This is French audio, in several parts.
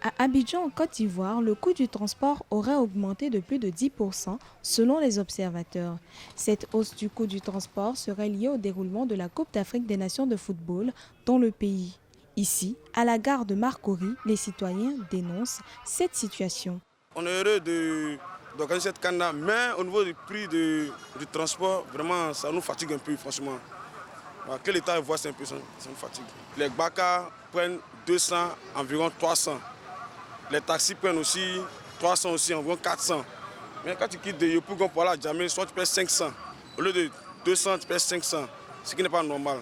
À Abidjan, en Côte d'Ivoire, le coût du transport aurait augmenté de plus de 10% selon les observateurs. Cette hausse du coût du transport serait liée au déroulement de la Coupe d'Afrique des Nations de football dans le pays. Ici, à la gare de Marcory, les citoyens dénoncent cette situation. On est heureux d'organiser cette canne, mais au niveau du prix du transport, vraiment, ça nous fatigue un peu, franchement. Que l'État voit, c'est un peu ça nous fatigue. Les Baka prennent 200, environ 300. Les taxis prennent aussi 300, aussi, environ 400. Mais quand tu quittes de Yopougon pour aller à Djamé, soit tu payes 500. Au lieu de 200, tu payes 500, ce qui n'est pas normal.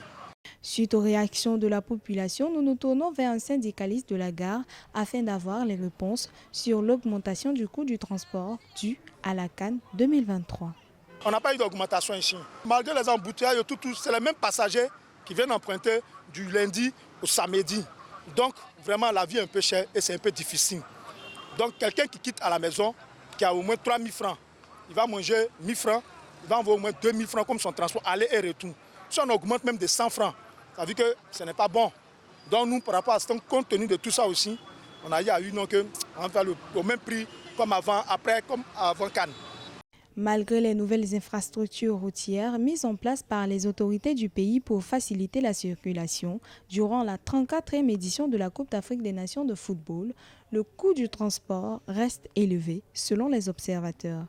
Suite aux réactions de la population, nous nous tournons vers un syndicaliste de la gare afin d'avoir les réponses sur l'augmentation du coût du transport dû à la CAN 2023. On n'a pas eu d'augmentation ici. Malgré les embouteillages, c'est les mêmes passagers qui viennent emprunter du lundi au samedi. Donc vraiment la vie est un peu chère et c'est un peu difficile. Donc quelqu'un qui quitte à la maison, qui a au moins 3 000 francs, il va manger 1 000 francs, il va envoyer au moins 2 000 francs comme son transport aller et retour. Si on augmente même de 100 francs, ça veut dire que ce n'est pas bon. Donc nous, par rapport à ce compte tenu de tout ça aussi, on a eu donc on va faire au même prix comme avant, après comme avant Cannes. Malgré les nouvelles infrastructures routières mises en place par les autorités du pays pour faciliter la circulation, durant la 34e édition de la Coupe d'Afrique des Nations de football, le coût du transport reste élevé selon les observateurs.